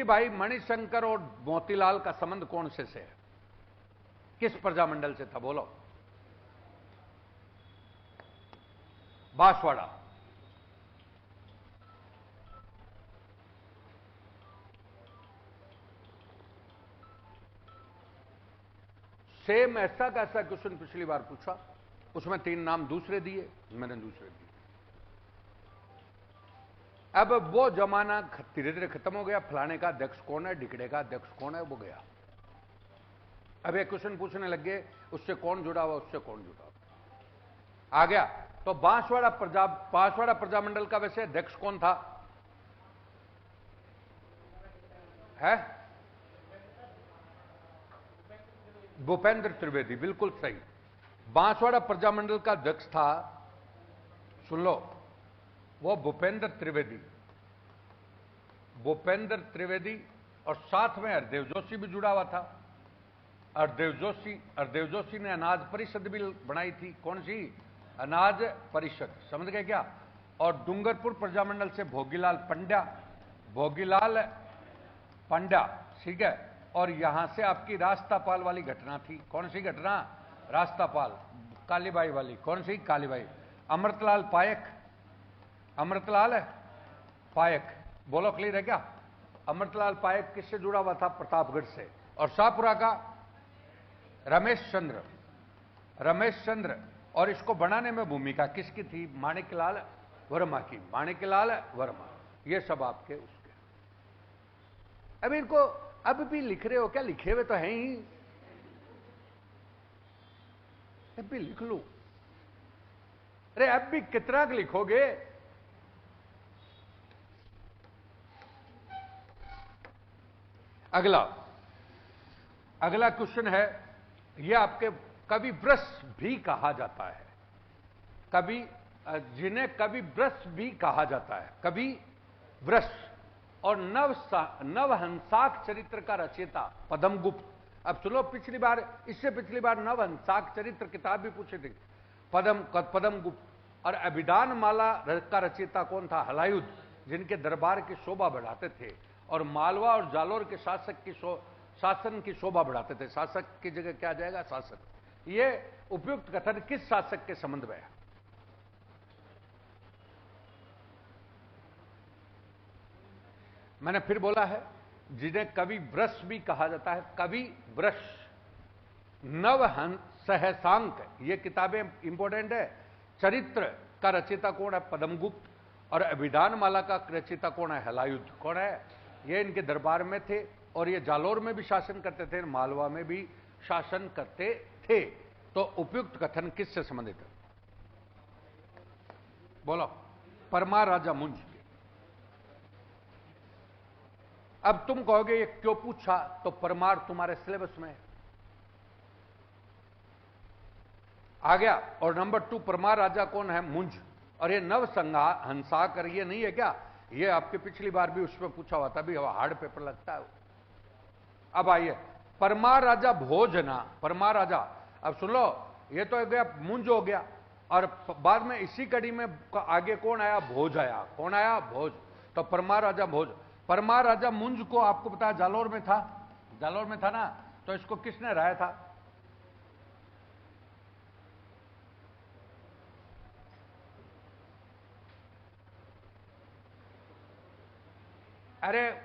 भाई मणिशंकर और मोतीलाल का संबंध कौन से है? किस प्रजामंडल से था बोलो? बांसवाड़ा। सेम ऐसा कैसा क्वेश्चन पिछली बार पूछा, उसमें 3 नाम दूसरे दिए, मैंने दूसरे दिए। अब वो जमाना धीरे धीरे खत्म हो गया। फलाने का अध्यक्ष कौन है, ढिकड़े का अध्यक्ष कौन है, वो गया। अब एक क्वेश्चन पूछने लग गए, उससे कौन जुड़ा हुआ, उससे कौन जुड़ा हुआ, आ गया। तो बांसवाड़ा प्रजामंडल का वैसे अध्यक्ष कौन था? है भूपेंद्र त्रिवेदी, बिल्कुल सही। बांसवाड़ा प्रजामंडल का अध्यक्ष था, सुन लो, वो भूपेंद्र त्रिवेदी, और साथ में हरदेव जोशी भी जुड़ा हुआ था। हरदेव जोशी ने अनाज परिषद भी बनाई थी। कौन सी? अनाज परिषद, समझ गए क्या? और डूंगरपुर प्रजामंडल से भोगीलाल पंड्या, ठीक है। और यहां से आपकी रास्तापाल वाली घटना थी। कौन सी घटना? रास्तापाल, कालीबाई वाली। कौन सी? कालीबाई। अमृतलाल पायक, बोलो क्लियर है क्या? अमृतलाल पायक किससे जुड़ा हुआ था? प्रतापगढ़ से। और शाहपुरा का रमेश चंद्र। और इसको बनाने में भूमिका किसकी थी? माणिकलाल वर्मा की। ये सब आपके उसके। अब इनको अब भी लिख रहे हो क्या? लिखे हुए तो हैं ही, अब भी लिख लो। अरे अब भी कितना लिखोगे? अगला क्वेश्चन है, यह आपके कवि वृष भी कहा जाता है। जिन्हें कवि वृष भी कहा जाता है, कवि वृष। और नवहंसाक चरित्र का रचयिता पद्मगुप्त। अब सुनो, इससे पिछली बार नवहंसाक चरित्र किताब भी पूछे थे। पद्मगुप्त। और अभिधान माला का रचयिता कौन था? हलायुद्ध, जिनके दरबार की शोभा बढ़ाते थे और मालवा और जालोर के शासन की शोभा बढ़ाते थे। शासक की जगह क्या जाएगा? शासक। ये उपयुक्त कथन किस शासक के संबंध में है? मैंने फिर बोला है, जिन्हें कवि वृष भी कहा जाता है, कवि वृष। सहसांक, ये किताबें इंपॉर्टेंट है। चरित्र का रचयिता कौन है? पद्मगुप्त। और अभिधान माला का रचयिता कौन है? हलायुद्ध। कौन है? ये इनके दरबार में थे और ये जालोर में भी शासन करते थे, मालवा में भी शासन करते थे। तो उपयुक्त कथन किससे संबंधित है? बोलो। परमार राजा मुंज। अब तुम कहोगे ये क्यों पूछा? तो परमार तुम्हारे सिलेबस में आ गया। और नंबर 2, परमार राजा कौन है? मुंज। और ये हंसाकर ये नहीं है क्या? ये आपके पिछली बार भी उसमें पूछा हुआ था, भी हार्ड पेपर लगता है। अब आइए, परमार राजा भोजना। परमार राजा, अब सुन लो, ये तो गया मुंज हो गया, और बाद में इसी कड़ी में आगे कौन आया? भोज आया। कौन आया? भोज। तो परमार राजा भोज। परमार राजा मुंज को आपको पता है जालोर में था ना। तो इसको किसने हराया था? अरे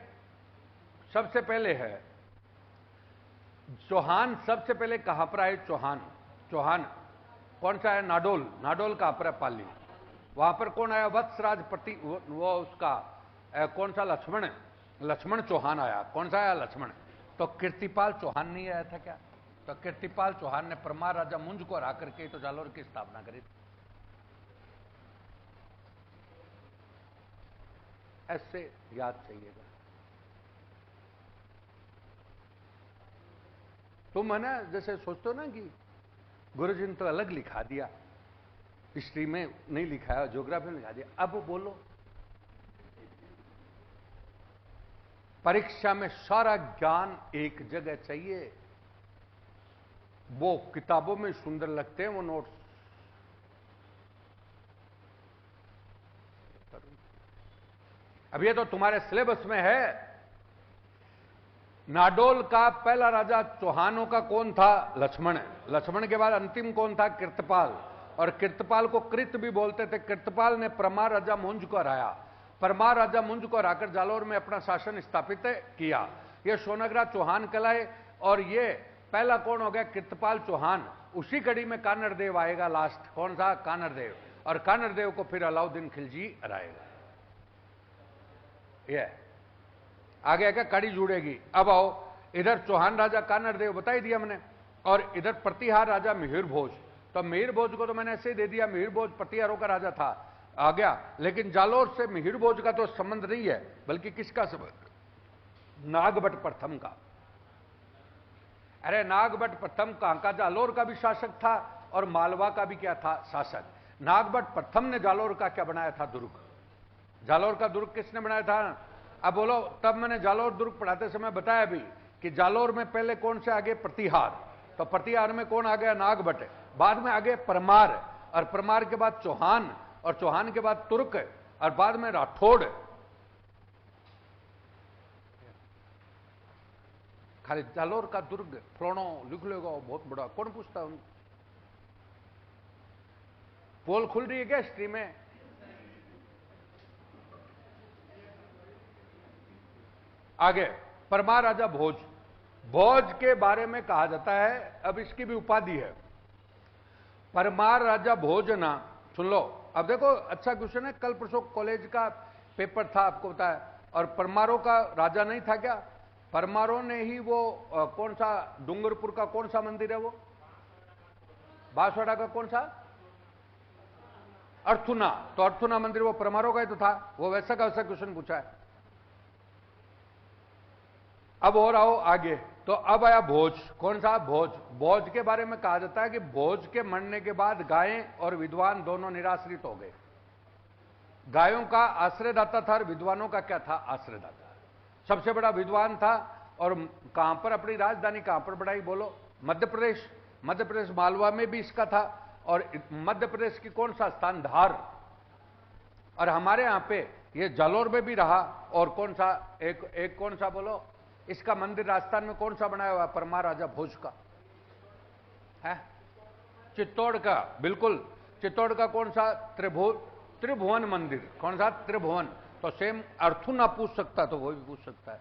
सबसे पहले है चौहान। सबसे पहले कहां पर आए? चौहान कौन सा है? नाडोल कहां पर है? पाली। वहां पर कौन आया? वत्सराज वो उसका कौन सा? लक्ष्मण चौहान आया। कौन सा आया? लक्ष्मण। तो कीर्तिपाल चौहान नहीं आया था क्या? तो कीर्तिपाल चौहान ने परमार राजा मुंज को हरा करके तो जालोर की स्थापना करी थी। ऐसे याद चाहिएगा। तुम है ना, जैसे सोचते हो ना कि गुरुजी ने तो अलग लिखा दिया, हिस्ट्री में नहीं लिखा है, ज्योग्राफी में लिखा दिया। अब बोलो, परीक्षा में सारा ज्ञान एक जगह चाहिए। वो किताबों में सुंदर लगते हैं वो नोट्स। अब ये तो तुम्हारे सिलेबस में है, नाडोल का पहला राजा चौहानों का कौन था? लक्ष्मण। लक्ष्मण के बाद अंतिम कौन था? कृतपाल। और कृतपाल को कृत भी बोलते थे। कृतपाल ने परमार राजा मुंज को हराया। परमार राजा मुंज को हराकर जालोर में अपना शासन स्थापित किया। ये सोनगरा चौहान कहलाए। और ये पहला कौन हो गया? कृतपाल चौहान। उसी कड़ी में कानरदेव आएगा लास्ट। कौन सा? कानरदेव। और कानरदेव को फिर अलाउद्दीन खिलजी हराएगा। ये आगे क्या कड़ी जुड़ेगी। अब आओ, इधर चौहान राजा कानरदेव बता ही दिया मैंने, और इधर प्रतिहार राजा मिहिर भोज। तो मिहिर भोज को तो मैंने ऐसे ही दे दिया, मिहिर भोज प्रतिहारों का राजा था, आ गया। लेकिन जालोर से मिहिर भोज का तो संबंध नहीं है, बल्कि किसका संबंध? नागभट्ट प्रथम का। अरे नागभट्ट प्रथम कहां का? जालोर का भी शासक था और मालवा का भी क्या था? शासक। नागभट्ट प्रथम ने जालोर का क्या बनाया था? दुर्ग। जालोर का दुर्ग किसने बनाया था? अब बोलो, तब मैंने जालोर दुर्ग पढ़ाते समय बताया भी कि जालोर में पहले कौन से आगे? प्रतिहार। तो प्रतिहार में कौन आ गया? नागभट्ट। बाद में आगे परमार, और परमार के बाद चौहान, और चौहान के बाद तुर्क, और बाद में राठौड़। खाली जालोर का दुर्ग फ्लोनो लिख लेगा, बहुत बड़ा, कौन पूछता है? पोल खुल रही है क्या हिस्ट्री में? आगे परमार राजा भोज। भोज के बारे में कहा जाता है, अब इसकी भी उपाधि है परमार राजा भोज ना। सुन लो, अब देखो अच्छा क्वेश्चन है, कल परसों कॉलेज का पेपर था, आपको बताया। और परमारों का राजा नहीं था क्या? परमारों ने ही वो कौन सा डूंगरपुर का कौन सा मंदिर है वो? बांसवाड़ा का कौन सा? अर्थुना। तो अर्थुना मंदिर वो परमारों का ही तो था। वो वैसा का वैसा क्वेश्चन पूछा है। अब और आओ आगे। तो अब आया भोज। कौन सा? भोज। भोज के बारे में कहा जाता है कि भोज के मरने के बाद गायें और विद्वान दोनों निराश्रित हो गए। गायों का आश्रयदाता था और विद्वानों का क्या था? आश्रयदाता। सबसे बड़ा विद्वान था। और कहां पर अपनी राजधानी कहां पर बढ़ाई? बोलो। मध्य प्रदेश। मध्य प्रदेश मालवा में भी इसका था। और मध्य प्रदेश की कौन सा स्थान? धार। और हमारे यहां पे ये जालोर में भी रहा। और कौन सा? एक कौन सा बोलो? इसका मंदिर राजस्थान में कौन सा बनाया हुआ? परमार राजा भोज का है। चित्तौड़ का, बिल्कुल। चित्तौड़ का कौन सा? त्रिभुवन मंदिर। कौन सा? त्रिभुवन। तो सेम अर्थुना पूछ सकता तो वो भी पूछ सकता है।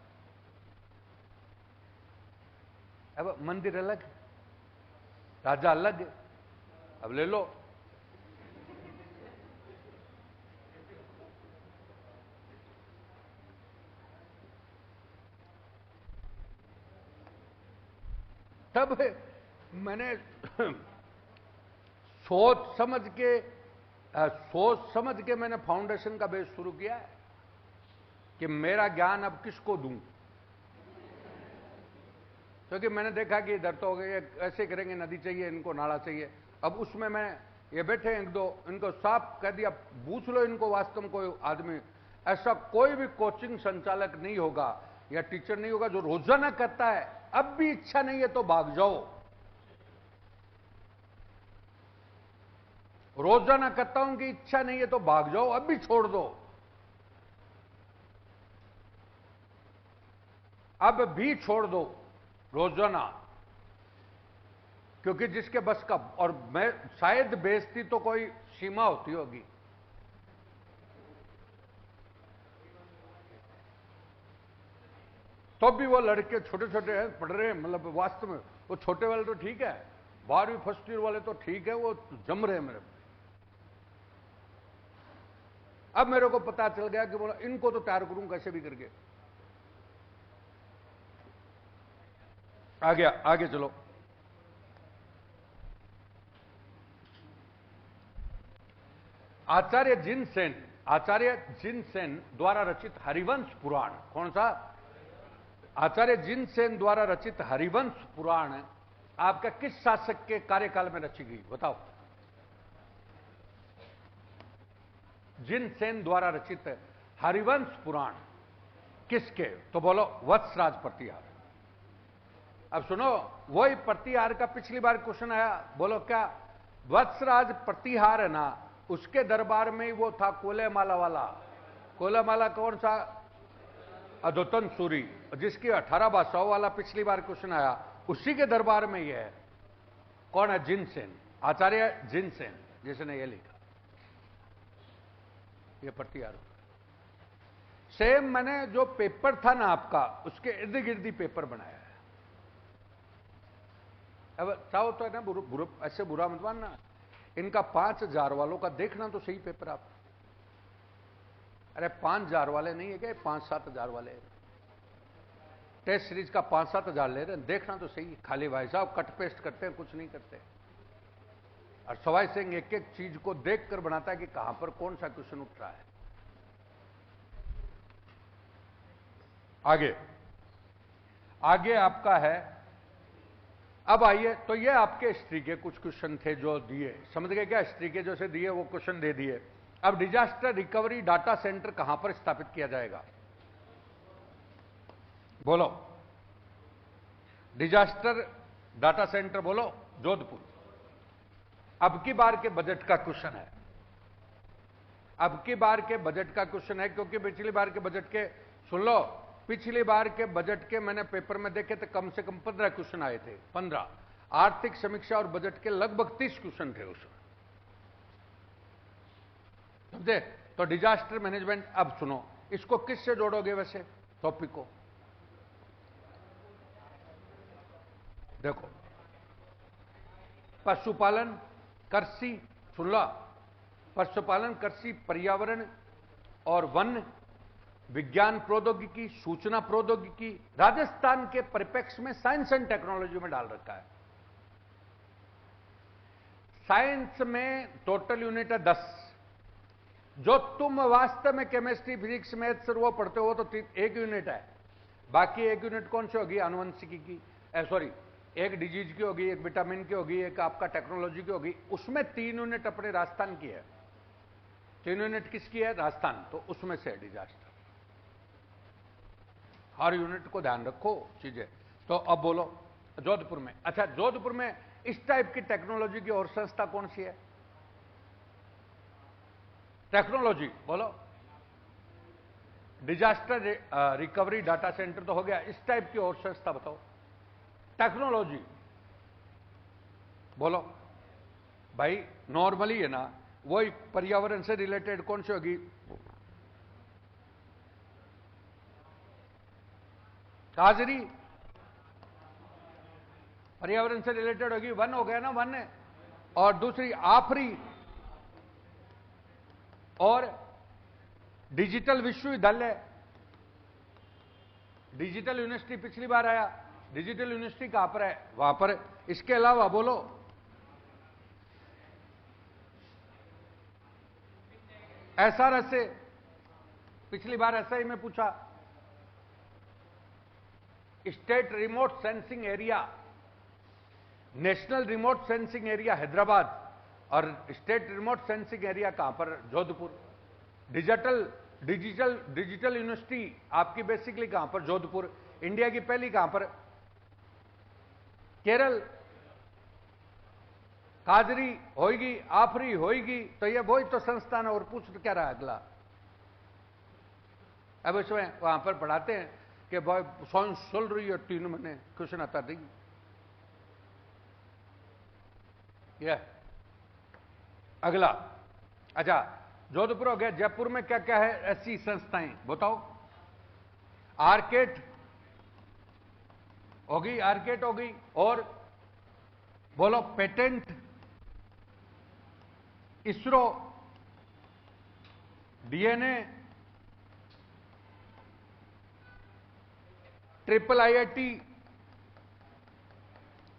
अब मंदिर अलग, राजा अलग। अब ले लो। तब मैंने सोच समझ के मैंने फाउंडेशन का बेस शुरू किया है कि मेरा ज्ञान अब किसको दूं। क्योंकि मैंने देखा कि इधर तो ऐसे करेंगे, नदी चाहिए इनको, नाला चाहिए। अब उसमें मैं ये बैठे एक दो, इनको साफ कह दिया, पूछ लो इनको, वास्तव में कोई आदमी ऐसा कोई भी कोचिंग संचालक नहीं होगा या टीचर नहीं होगा जो रोजाना कहता है अब भी इच्छा नहीं है तो भाग जाओ। रोजाना कहता हूं कि इच्छा नहीं है तो भाग जाओ, अब भी छोड़ दो, अब भी छोड़ दो रोजाना। क्योंकि जिसके बस का, और मैं शायद बेइज्जती तो कोई सीमा होती होगी। तो भी वो लड़के छोटे छोटे हैं, पढ़ रहे हैं, मतलब वास्तव में वो छोटे वाले तो ठीक है, 12वीं फर्स्ट ईयर वाले तो ठीक है, वो जम रहे हैं मेरे। अब मेरे को पता चल गया कि बोला इनको तो तैयार करूं कैसे भी करके। आ गया, आगे चलो। आचार्य जिनसेन द्वारा रचित हरिवंश पुराण। कौन सा? आचार्य जिनसेन द्वारा रचित हरिवंश पुराण आपका किस शासक के कार्यकाल में रची गई? बताओ। जिनसेन द्वारा रचित हरिवंश पुराण किसके? तो बोलो वत्सराज प्रतिहार। अब सुनो, वही प्रतिहार का पिछली बार क्वेश्चन आया, बोलो क्या? वत्सराज प्रतिहार है ना, उसके दरबार में ही वो था कोलेमाला वाला। कोलेमाला कौन सा? अद्वतन सूरी, जिसकी 18/100 वाला पिछली बार क्वेश्चन आया, उसी के दरबार में यह है। कौन है? जिनसेन, आचार्य जिनसेन, जिसने यह लिखा। यह प्रतिहार सेम मैंने जो पेपर था ना आपका, उसके इर्द गिर्द ही पेपर बनाया है। अब चाहो तो है ना, ऐसे बुरा मत मानना, इनका 5000 वालों का देखना तो सही पेपर आप। अरे 5000 वाले नहीं है क्या, 5-7 हजार वाले टेस्ट सीरीज का 5-7 हजार ले रहे हैं, देखना तो सही। खाली भाई साहब कट पेस्ट करते हैं, कुछ नहीं करते। और सवाई सिंह एक एक चीज को देखकर बनाता है कि कहां पर कौन सा क्वेश्चन उठ रहा है। आगे आगे आपका है, अब आइए, तो ये आपके हिस्ट्री के कुछ क्वेश्चन थे जो दिए, समझ गए क्या? हिस्ट्री के जैसे दिए वो क्वेश्चन दे दिए। अब डिजास्टर रिकवरी डाटा सेंटर कहां पर स्थापित किया जाएगा? बोलो, डिजास्टर डाटा सेंटर बोलो। जोधपुर। अब की बार के बजट का क्वेश्चन है, अब की बार के बजट का क्वेश्चन है, क्योंकि पिछली बार के बजट के, सुन लो, पिछली बार के बजट के मैंने पेपर में देखे थे, कम से कम 15 क्वेश्चन आए थे। 15 आर्थिक समीक्षा और बजट के लगभग 30 क्वेश्चन थे उसमें, समझे? तो डिजास्टर मैनेजमेंट, अब सुनो, इसको किससे जोड़ोगे वैसे टॉपिक को? देखो, पशुपालन, कृषि, सुन लो, पशुपालन, कृषि, पर्यावरण और वन, विज्ञान प्रौद्योगिकी, सूचना प्रौद्योगिकी, राजस्थान के परिप्रेक्ष्य में साइंस एंड टेक्नोलॉजी में डाल रखा है। साइंस में टोटल यूनिट है 10। जो तुम वास्तव में केमिस्ट्री, फिजिक्स, मैथ्स वो पढ़ते हो तो एक यूनिट है। बाकी एक यूनिट कौन सी होगी? आनुवंशिकी की, सॉरी, एक डिजीज की होगी, एक विटामिन की होगी, एक आपका टेक्नोलॉजी की होगी। उसमें 3 यूनिट अपने राजस्थान की है। 3 यूनिट किसकी है? राजस्थान। तो उसमें से डिजास्टर। हर यूनिट को ध्यान रखो चीजें। तो अब बोलो, जोधपुर में, अच्छा जोधपुर में इस टाइप की टेक्नोलॉजी की और संस्था कौन सी है? टेक्नोलॉजी बोलो। डिजास्टर रिकवरी डाटा सेंटर तो हो गया, इस टाइप की और संस्था बताओ। टेक्नोलॉजी बोलो भाई, नॉर्मली है ना, वही पर्यावरण से रिलेटेड कौन सी होगी? हाजिरी, पर्यावरण से रिलेटेड होगी। वन हो गया ना, वन है। और दूसरी आफरी और डिजिटल विश्वविद्यालय, डिजिटल यूनिवर्सिटी पिछली बार आया, डिजिटल यूनिवर्सिटी कहां पर है? वहां पर। इसके अलावा बोलो, एसआरएस से, पिछली बार ऐसा ही मैं पूछा। State remote sensing area, national remote sensing area Hyderabad, और स्टेट रिमोट सेंसिंग एरिया कहां पर? जोधपुर। डिजिटल यूनिवर्सिटी आपकी बेसिकली कहां पर? जोधपुर। इंडिया की पहली कहां पर? केरल। काजरी होगी, आफरी होगी, तो ये वही तो संस्थान है। और पूछ तो क्या रहा अगला? अब इसमें वहां पर पढ़ाते हैं कि भाई साइंस चल रही है, 3 महीने क्वेश्चन आता नहीं। ये अगला, अच्छा जोधपुर हो गया। जयपुर में क्या क्या है ऐसी संस्थाएं बताओ? आर्केट होगी, आर्केट होगी, और बोलो patent, ISRO, DNA, triple IIT,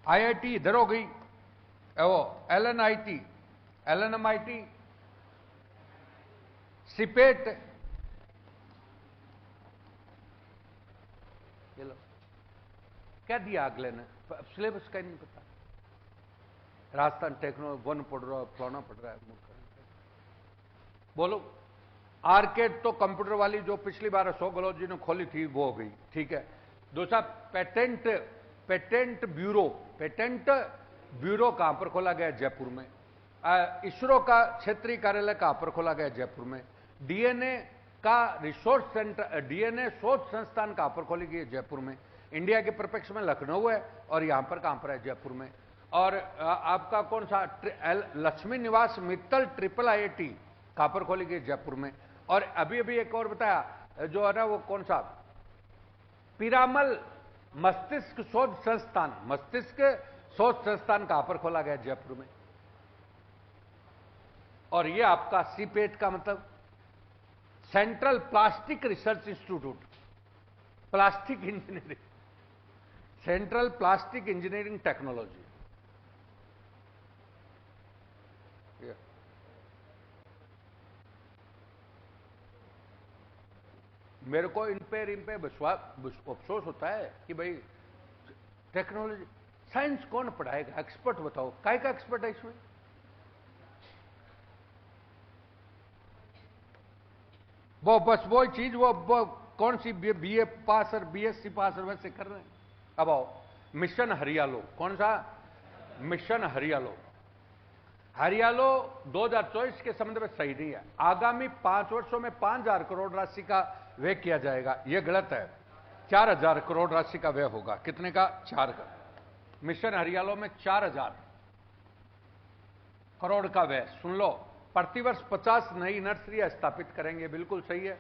IIT इधर हो गई, वो एलएनआईटी, एलएनएमआईटी, सिपेट, ये लो क्या दिया अगले ने, सिलेबस का ही नहीं पता। राजस्थान टेक्नो वन पढ़ रहा है, फलाना पढ़ रहा है। बोलो, आर्केड तो कंप्यूटर वाली जो पिछली बार सोगोलॉजी ने खोली थी वो हो गई, ठीक है। दूसरा पेटेंट ब्यूरो कहां पर खोला गया? जयपुर में। इसरो का क्षेत्रीय कार्यालय कहां पर खोला गया? जयपुर में। डीएनए का रिसोर्स सेंटर, डीएनए शोध संस्थान कहां पर खोली गई है? जयपुर में। इंडिया के परिप्रेक्ष्य में लखनऊ है, और यहां पर कहां पर है? जयपुर में। और आपका कौन सा लक्ष्मी निवास मित्तल ट्रिपल आईआईटी कहां पर खोली गई? जयपुर में। और अभी अभी एक और बताया जो है ना, वो कौन सा पिरामल मस्तिष्क शोध संस्थान, मस्तिष्क शोध संस्थान कहां पर खोला गया? जयपुर में। और ये आपका सीपेट का मतलब central plastic research institute, plastic engineering, central plastic engineering technology. मेरे को इन पे अफसोस होता है कि भाई टेक्नोलॉजी, साइंस कौन पढ़ाएगा? एक्सपर्ट बताओ, काय का एक्सपर्ट है इसमें? वो बस वो चीज, वो कौन सी बीए पास और बीएससी पास और वैसे कर रहे हैं। अब आओ, मिशन हरियालो, कौन सा? मिशन हरियालो। हरियालो 2024 के संबंध में सही नहीं है। आगामी 5 वर्षों में 5,000 करोड़ राशि का व्यय किया जाएगा, यह गलत है। 4,000 करोड़ राशि का व्यय होगा। कितने का? 4 का। मिशन हरियालो में 4,000 करोड़ का व्यय। सुन लो, प्रतिवर्ष 50 नई नर्सरियां स्थापित करेंगे, बिल्कुल सही है।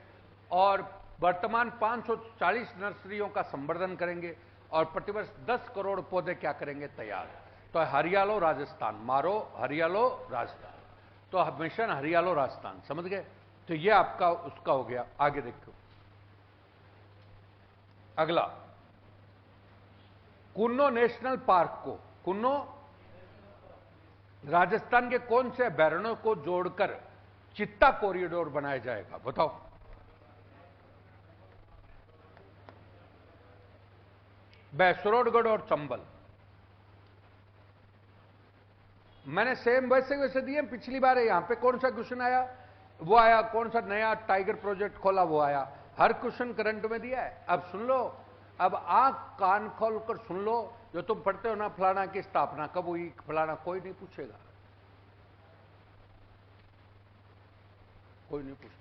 और वर्तमान 540 नर्सरियों का संवर्धन करेंगे, और प्रतिवर्ष 10 करोड़ पौधे क्या करेंगे? तैयार। तो हरियालो राजस्थान, मारो हरियालो राजस्थान, तो मिशन हरियालो राजस्थान, समझ गए? तो ये आपका उसका हो गया। आगे देखो, अगला कुन्नो नेशनल पार्क को, कुन्नो राजस्थान के कौन से अभयारण्यों को जोड़कर चित्ता कॉरिडोर बनाया जाएगा? बताओ। बैसरोडगढ़ और चंबल। मैंने सेम वैसे वैसे दिए पिछली बार। यहां पे कौन सा क्वेश्चन आया? वो आया, कौन सा नया टाइगर प्रोजेक्ट खोला वो आया। हर क्वेश्चन करंट में दिया है। अब सुन लो, अब आंख कान खोलकर सुन लो। जो तुम पढ़ते हो ना, फलाना की स्थापना कब हुई, फलाना, कोई नहीं पूछेगा, कोई नहीं पूछेगा।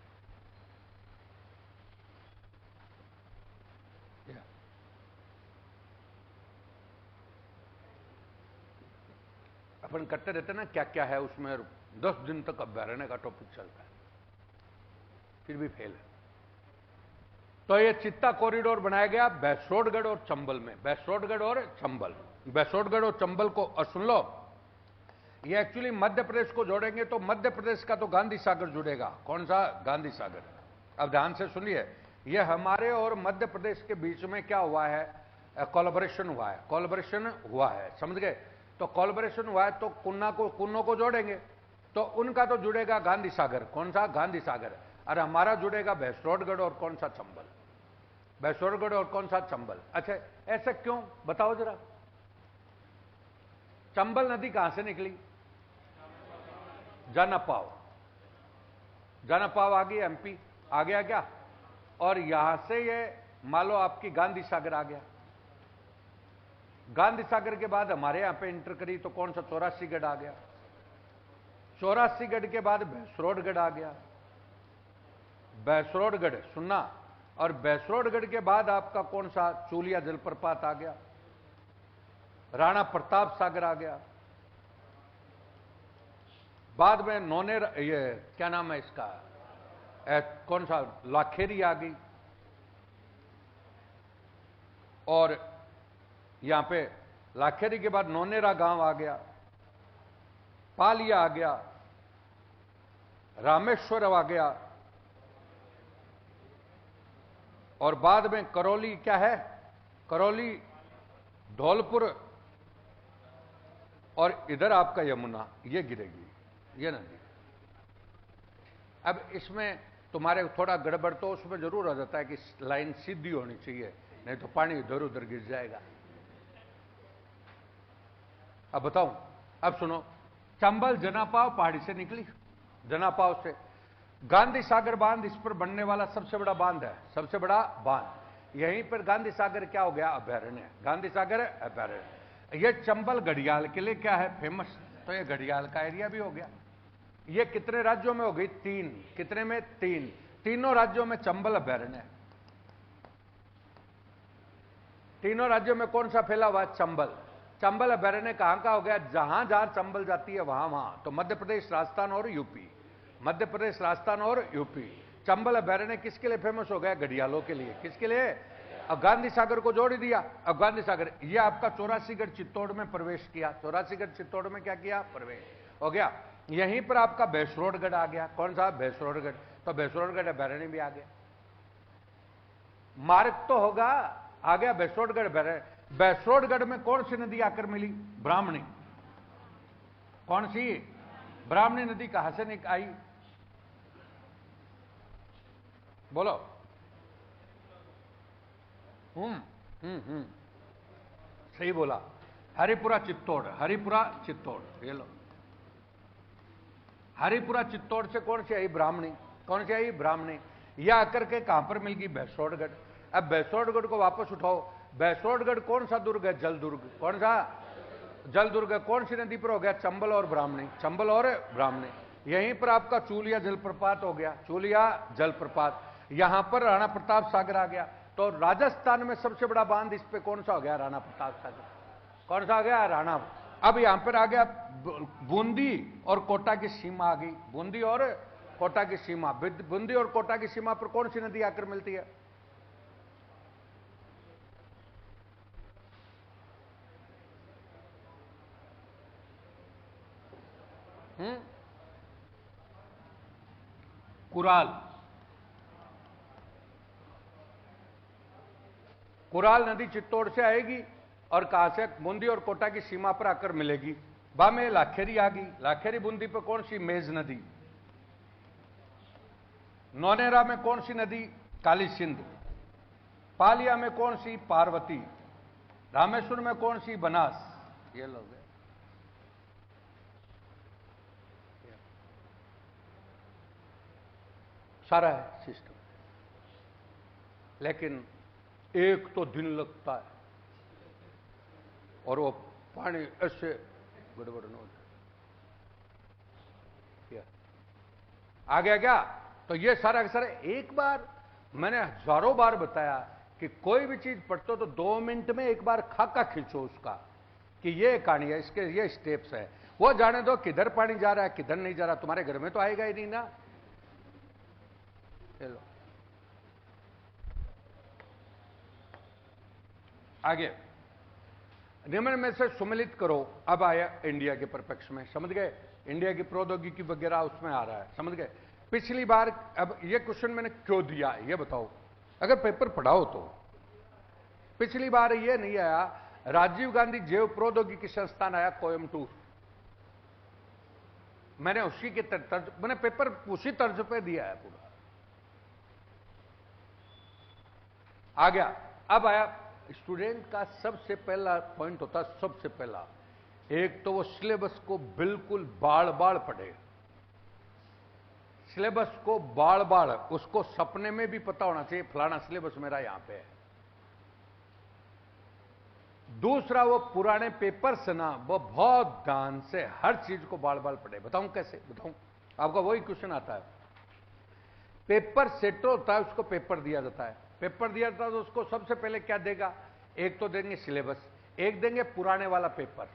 अपन करते रहते ना क्या क्या है उसमें, 10 दिन तक अभ्यारण्य का टॉपिक चलता है, फिर भी फेल है। तो ये चित्ता कॉरिडोर बनाया गया बैसरोडगढ़ और चंबल में। बैसरोडगढ़ और चंबल, बैसरोडगढ़ और चंबल को। और सुन लो, ये एक्चुअली मध्य प्रदेश को जोड़ेंगे, तो मध्य प्रदेश का तो गांधी सागर जुड़ेगा। कौन सा? गांधी सागर। अब ध्यान से सुनिए, ये हमारे और मध्य प्रदेश के बीच में क्या हुआ है? कोलैबोरेशन हुआ है, कोलैबोरेशन हुआ है, समझ गए? तो कोलैबोरेशन हुआ है, तो कुन्नो को जोड़ेंगे, तो उनका तो जुड़ेगा गांधी सागर। कौन सा? गांधी सागर। और हमारा जुड़ेगा बैसरोडगढ़ और कौन सा? चंबल। बैसरोडगढ़ और कौन सा? चंबल। अच्छा, ऐसा क्यों बताओ जरा। चंबल नदी कहां से निकली? जनपाव। जनपाव आ गई, एमपी आ गया क्या? और यहां से ये मान लो आपकी गांधी सागर आ गया। गांधी सागर के बाद हमारे यहां पे इंटर करी तो कौन सा? 84गढ़ आ गया। 84गढ़ के बाद बैसरोडगढ़ आ गया। बैसरोडगढ़ सुनना, और बैसरोडगढ़ के बाद आपका कौन सा? चूलिया जलप्रपात आ गया। राणा प्रताप सागर आ गया। बाद में नौनेर, ये क्या नाम है इसका, कौन सा? लाखेरी आ गई। और यहां पे लाखेरी के बाद नौनेरा गांव आ गया, पालिया आ गया, रामेश्वर आ गया, और बाद में करौली क्या है? करौली, धौलपुर, और इधर आपका यमुना, ये गिरेगी ये नदी। अब इसमें तुम्हारे थोड़ा गड़बड़ तो उसमें जरूर आ जाता है कि लाइन सीधी होनी चाहिए, नहीं तो पानी इधर उधर गिर जाएगा। अब बताऊं, अब सुनो, चंबल जनापाव पहाड़ी से निकली, जनापाव से गांधी सागर बांध इस पर बनने वाला सबसे बड़ा बांध है, सबसे बड़ा बांध। यहीं पर गांधी सागर क्या हो गया? अभयारण्य। गांधी सागर अभयारण्य। ये चंबल घड़ियाल के लिए क्या है? फेमस। तो ये घड़ियाल का एरिया भी हो गया। ये कितने राज्यों में हो गई? 3। कितने में? 3। तीनों राज्यों में चंबल अभयारण्य है। तीनों राज्यों में कौन सा फैला हुआ है? चंबल। चंबल अभयारण्य कहां का हो गया? जहां जहां चंबल जाती है वहां वहां। तो मध्य प्रदेश, राजस्थान और यूपी। मध्य प्रदेश, राजस्थान और यूपी। चंबल अभयारण्य किसके लिए फेमस हो गया? घड़ियालों के लिए। किसके लिए? अब गांधी सागर को जोड़ दिया। अब गांधी सागर ये आपका 84गढ़ चित्तौड़ में प्रवेश किया। 84गढ़ चित्तौड़ में क्या किया? प्रवेश हो गया। यहीं पर आपका भैंसरोडगढ़ आ गया। कौन सा? भैंसरोडगढ़। तो भैंसरोडगढ़ अभयारण्य भी आ गया। मार्ग तो होगा, आ गया भैंसरोडगढ़ अभयारण्य। भैंसरोडगढ़ में कौन सी नदी आकर मिली? ब्राह्मणी। कौन सी? ब्राह्मणी नदी कहां से आई? बोलो। सही बोला। हरिपुरा चित्तौड़। हरिपुरा चित्तौड़, ये लो। हरिपुरा चित्तौड़ से कौन सी आई? ब्राह्मणी। कौन सी आई? ब्राह्मणी। यह आकर के कहां पर मिल गई? भैंसरोडगढ़। अब भैंसरोडगढ़ को वापस उठाओ। भैंसरोडगढ़ कौन सा दुर्ग है? जल दुर्ग। कौन सा? जल दुर्ग। कौन सी नदी पर हो गया? चंबल और ब्राह्मणी। चंबल और ब्राह्मणी। यहीं पर आपका चूलिया जलप्रपात हो गया। चूलिया जलप्रपात। यहां पर राणा प्रताप सागर आ गया। तो राजस्थान में सबसे बड़ा बांध इस पे कौन सा हो गया? राणा प्रताप सागर। कौन सा आ गया? राणा। अब यहां पर आ गया बूंदी और कोटा की सीमा आ गई। बूंदी और कोटा की सीमा। बूंदी और कोटा की सीमा पर कौन सी नदी आकर मिलती है? कुराल। कुराल नदी चित्तौड़ से आएगी और कहां से? बूंदी और कोटा की सीमा पर आकर मिलेगी। बा में लाखेरी आ गई। लाखेरी बूंदी पर कौन सी? मेज नदी। नौनेरा में कौन सी नदी? काली सिंध। पालिया में कौन सी? पार्वती। रामेश्वर में कौन सी? बनास। ये लोग सारा है सिस्टम। लेकिन एक तो दिन लगता है और वो पानी ऐसे गड़बड़ न हो जाए। आ गया क्या? तो ये सारा का सारा एक बार मैंने हजारों बार बताया कि कोई भी चीज पढ़ते हो तो 2 मिनट में एक बार खाका खींचो उसका कि ये कहानी है, इसके ये स्टेप्स है। वो जाने दो किधर पानी जा रहा है किधर नहीं जा रहा, तुम्हारे घर में तो आएगा ही नहीं ना। चलो आगे। निम्न में से सम्मिलित करो। अब आया इंडिया के परिप्रेक्ष्य में, समझ गए? इंडिया की प्रौद्योगिकी वगैरह उसमें आ रहा है, समझ गए? पिछली बार अब ये क्वेश्चन मैंने क्यों दिया ये बताओ, अगर पेपर पढ़ाओ तो। पिछली बार ये नहीं आया राजीव गांधी जैव प्रौद्योगिकी संस्थान आया कोयम्बटूर, मैंने उसी के तर्ज मैंने पेपर उसी तर्ज पे दिया है पूरा। आ गया। अब आया स्टूडेंट का सबसे पहला पॉइंट होता है, सबसे पहला एक तो वो सिलेबस को बिल्कुल बाड़ बाड़ पढ़े। सिलेबस को बाड़ बाड़, उसको सपने में भी पता होना चाहिए फलाना सिलेबस मेरा यहां पे है। दूसरा वो पुराने पेपर से ना वो बहुत ध्यान से हर चीज को बाड़ बाड़ पढ़े। बताऊं कैसे? बताऊं आपका वही क्वेश्चन आता है। पेपर सेट होता है, उसको पेपर दिया जाता है। पेपर दिया जाता है तो उसको सबसे पहले क्या देगा? एक तो देंगे सिलेबस, एक देंगे पुराने वाला पेपर।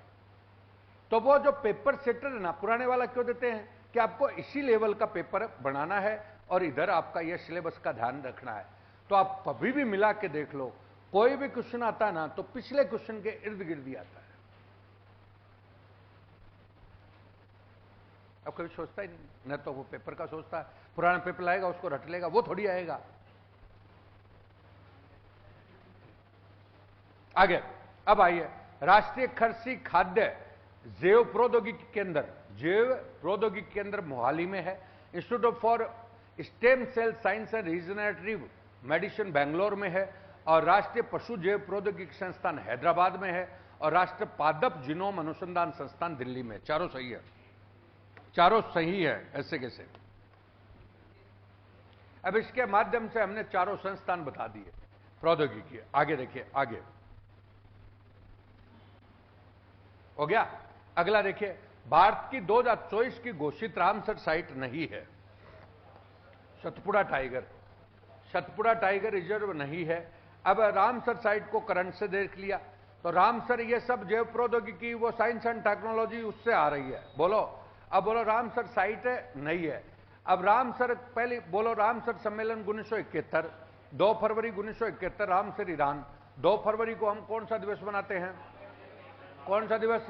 तो वो जो पेपर सेटर है ना, पुराने वाला क्यों देते हैं कि आपको इसी लेवल का पेपर बनाना है और इधर आपका ये सिलेबस का ध्यान रखना है। तो आप कभी भी मिला के देख लो, कोई भी क्वेश्चन आता है ना तो पिछले क्वेश्चन के इर्द गिर्द ही आता है। अब कभी सोचता ही नहीं, न तो वो पेपर का सोचता है, पुराना पेपर लाएगा उसको रट लेगा, वो थोड़ी आएगा। आगे। अब आइए, राष्ट्रीय कृषि खाद्य जैव प्रौद्योगिकी केंद्र, जैव प्रौद्योगिकी केंद्र मोहाली में है। Institute for stem cell science and regenerative medicine Bangalore में है, और राष्ट्रीय पशु जैव प्रौद्योगिकी संस्थान हैदराबाद में है, और राष्ट्रीय पादप जीनोम अनुसंधान संस्थान दिल्ली में। चारों सही है, चारों सही है, ऐसे कैसे? अब इसके माध्यम से हमने चारों संस्थान बता दिए प्रौद्योगिकी। आगे देखिए, आगे हो गया। अगला देखिए, भारत की 2024 की घोषित रामसर साइट नहीं है। Satpura tiger, Satpura tiger reserve नहीं है। अब रामसर साइट को करंट से देख लिया तो रामसर, ये सब जैव प्रौद्योगिकी, वो साइंस एंड टेक्नोलॉजी उससे आ रही है। बोलो, अब बोलो रामसर साइट है नहीं है। अब रामसर पहले बोलो, रामसर सम्मेलन 1971, 2 फरवरी 1971 रामसर ईरान। 2 फरवरी को हम कौन सा दिवस मनाते हैं? कौन सा दिवस?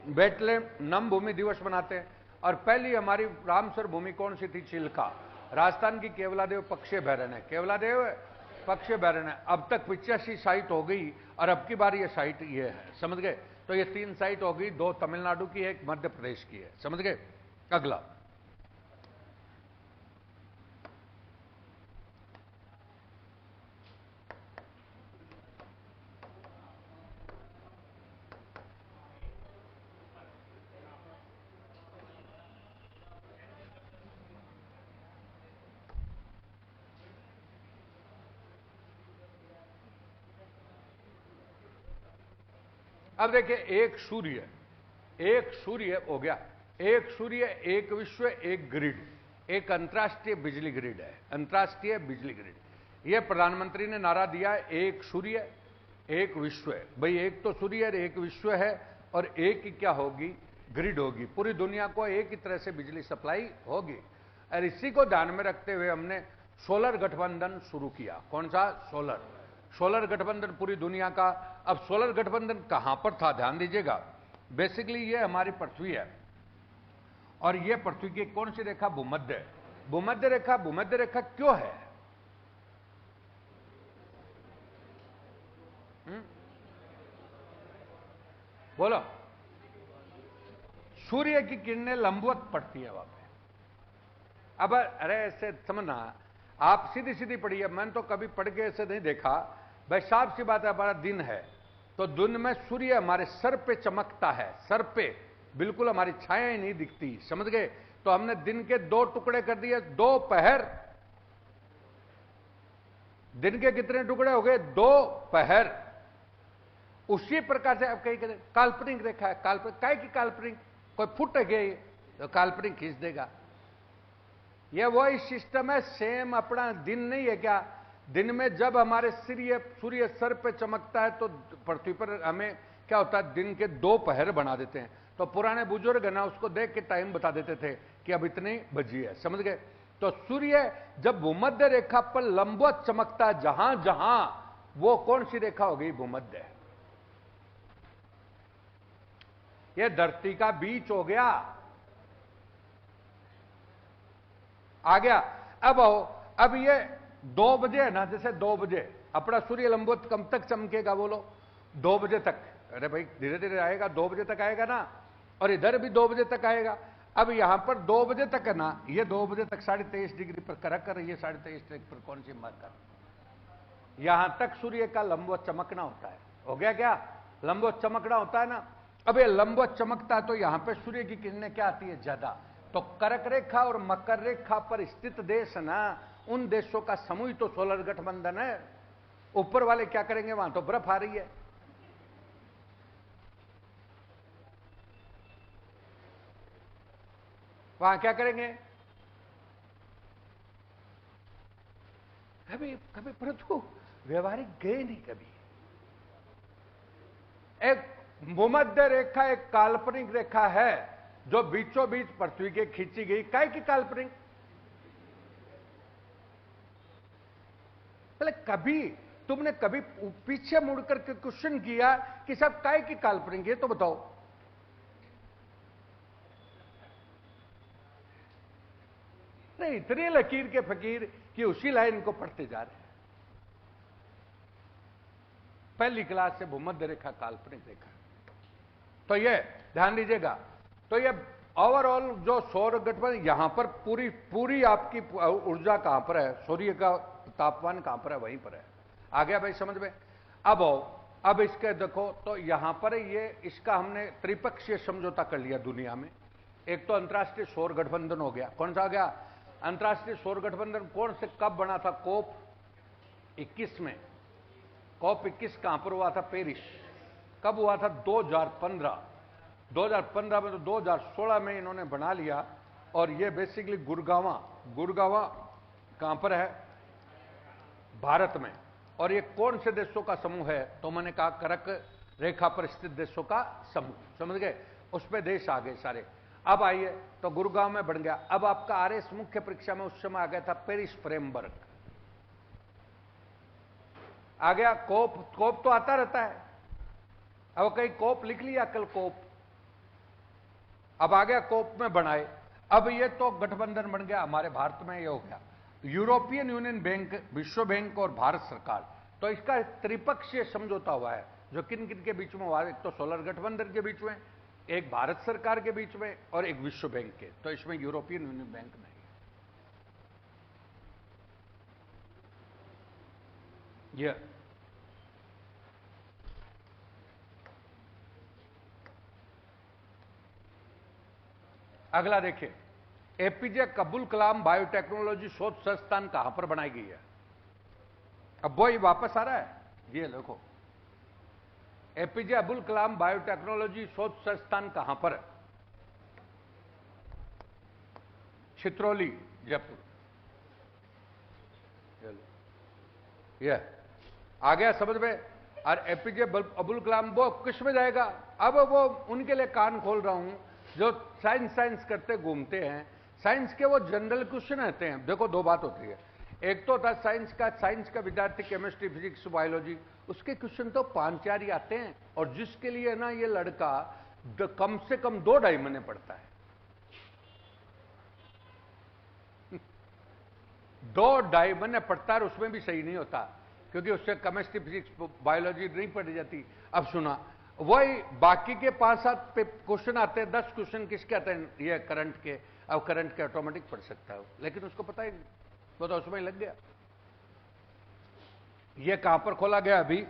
बेटलेम नम भूमि दिवस मनाते हैं। और पहली हमारी रामसर भूमि कौन सी थी? चिल्का, राजस्थान की केवलादेव पक्षी भैरन है, केवलादेव पक्षी भैरन है। अब तक 85 साइट हो गई और अब की बार ये साइट ये है, समझ गए? तो ये 3 साइट हो गई, 2 तमिलनाडु की है, 1 मध्य प्रदेश की है, समझ गए? अगला, अब देखिए, एक सूर्य हो गया, एक सूर्य, एक विश्व, एक ग्रिड, एक अंतर्राष्ट्रीय बिजली ग्रिड है, अंतर्राष्ट्रीय बिजली ग्रिड। यह प्रधानमंत्री ने नारा दिया है, एक सूर्य एक विश्व है। भाई एक तो सूर्य है, एक विश्व है, और एक ही क्या होगी? ग्रिड होगी। पूरी दुनिया को एक ही तरह से बिजली सप्लाई होगी। और इसी को ध्यान में रखते हुए हमने सोलर गठबंधन शुरू किया। कौन सा? सोलर गठबंधन पूरी दुनिया का। अब सोलर गठबंधन कहां पर था? ध्यान दीजिएगा। बेसिकली ये हमारी पृथ्वी है और ये पृथ्वी की कौन सी रेखा? भूमध्य। भूमध्य रेखा, भूमध्य रेखा क्यों है? बोलो। सूर्य की किरणें लंबवत पड़ती है वहां पे। अब अरे ऐसे समझना, आप सीधी सीधी पढ़िए, मैंने तो कभी पढ़ के ऐसे नहीं देखा। भाई साफ सी बात है, हमारा दिन है तो दिन में सूर्य हमारे सर पे चमकता है, सर पे, बिल्कुल हमारी छाया ही नहीं दिखती, समझ गए? तो हमने दिन के 2 टुकड़े कर दिए, 2 पहर। दिन के कितने टुकड़े हो गए? 2 पहर। उसी प्रकार से अब कहीं कहते काल्पनिक रेखा है, काल्पनिक काय की काल्पनिक? कोई फुट गए तो काल्पनिक खींच देगा। यह वही सिस्टम है, सेम अपना दिन नहीं है क्या? दिन में जब हमारे सूर्य सर पे चमकता है तो पृथ्वी पर हमें क्या होता है? दिन के 2 पहर बना देते हैं। तो पुराने बुजुर्ग ना उसको देख के टाइम बता देते थे कि अब इतनी बजी है, समझ गए? तो सूर्य जब भूमध्य रेखा पर लंबवत चमकता है, जहां जहां, वो कौन सी रेखा हो गई? भूमध्य। यह धरती का बीच हो गया, आ गया। अब आओ, अब ये 2 बजे है ना, जैसे 2 बजे अपना सूर्य लंबवत कब तक चमकेगा? बोलो 2 बजे तक। अरे भाई धीरे धीरे आएगा, 2 बजे तक आएगा ना, और इधर भी 2 बजे तक आएगा। अब यहां पर 2 बजे तक है ना, ये 2 बजे तक 23.5 डिग्री पर करक कर रही है, 23.5 डिग्री पर कौन सी मार्कर, यहां तक सूर्य का लंबवत चमकना होता है। हो गया क्या? लंबवत चमकना होता है ना। अब ये लंबवत चमकता है तो यहां पे सूर्य की किरणें क्या आती है? ज्यादा। तो कर्क रेखा और मकर रेखा पर स्थित देश ना, उन देशों का समूह ही तो सोलर गठबंधन है। ऊपर वाले क्या करेंगे? वहां तो बर्फ आ रही है, वहां क्या करेंगे? कभी कभी परंतु व्यवहारिक गए नहीं कभी। एक भूमध्य रेखा एक काल्पनिक रेखा है जो बीचों बीच पृथ्वी के खींची गई। काय की काल्पनिक? पहले कभी तुमने कभी पीछे मुड़कर के क्वेश्चन किया कि सब काय की काल्पनिक है? तो बताओ। नहीं, इतने लकीर के फकीर कि उसी लाइन को पढ़ते जा रहे हैं। पहली क्लास से भूमध्य रेखा काल्पनिक रेखा। तो ये ध्यान दीजिएगा। तो ये ओवरऑल जो सौर गठबंधन, यहां पर पूरी आपकी ऊर्जा कहां पर है? सूर्य का तापमान कहां पर है? वहीं पर है। आ गया भाई समझ में? अब इसके देखो, तो यहां पर ये इसका हमने त्रिपक्षीय समझौता कर लिया दुनिया में। एक तो अंतर्राष्ट्रीय सौर गठबंधन हो गया। कौन सा हो गया? अंतर्राष्ट्रीय सौर गठबंधन। कौन से कब बना था? COP 21 में। COP 21 कहां पर हुआ था? पेरिस। कब हुआ था? 2015 में। तो 2016 में इन्होंने बना लिया और ये बेसिकली गुड़गावा कहां पर है? भारत में। और ये कौन से देशों का समूह है? तो मैंने कहा कर्क रेखा पर स्थित देशों का समूह, समझ गए? उसमें देश आ गए सारे। अब आइए, तो गुड़गांव में बन गया। अब आपका आरएस मुख्य परीक्षा में उस समय आ गया था पेरिस फ्रेमवर्क, आ गया। कोप तो आता रहता है, अब कहीं कोप लिख लिया कल कोप, अब आ गया कोप में बनाए। अब ये तो गठबंधन बन गया हमारे भारत में, ये हो गया यूरोपियन यूनियन बैंक, विश्व बैंक और भारत सरकार। तो इसका त्रिपक्षीय समझौता हुआ है, जो किन किन के बीच में हुआ है? एक तो सोलर गठबंधन के बीच में, एक भारत सरकार के बीच में, और एक विश्व बैंक के। तो इसमें यूरोपियन यूनियन बैंक नहीं है। ये अगला देखिए, एपीजे अब्दुल कलाम बायोटेक्नोलॉजी शोध संस्थान कहां पर बनाई गई है? अब वही वापस आ रहा है, ये देखो, एपीजे अब्दुल कलाम बायोटेक्नोलॉजी शोध संस्थान कहां पर है? छित्रौली, जयपुर। ये आ गया समझ में? और एपीजे अब्दुल कलाम वो किस में जाएगा? अब वो उनके लिए कान खोल रहा हूं जो साइंस करते घूमते हैं। साइंस के वो जनरल क्वेश्चन आते हैं। देखो, दो बात होती है, एक तो होता है साइंस का विद्यार्थी केमिस्ट्री, फिजिक्स, बायोलॉजी, उसके क्वेश्चन तो 5-4 ही आते हैं। और जिसके लिए ना ये लड़का कम से कम 2-2.5 महीने पढ़ता है 2-2.5 महीने पढ़ता है, उसमें भी सही नहीं होता, क्योंकि उससे केमिस्ट्री, फिजिक्स, बायोलॉजी नहीं पढ़ी जाती। अब सुना, वही बाकी के 5-7 क्वेश्चन आते हैं, 10 क्वेश्चन किसके आते हैं? ये करंट के। अब करंट के ऑटोमेटिक पढ़ सकता है, लेकिन उसको पता ही नहीं, वो तो उसमें लग गया। ये कहां पर खोला गया? अभी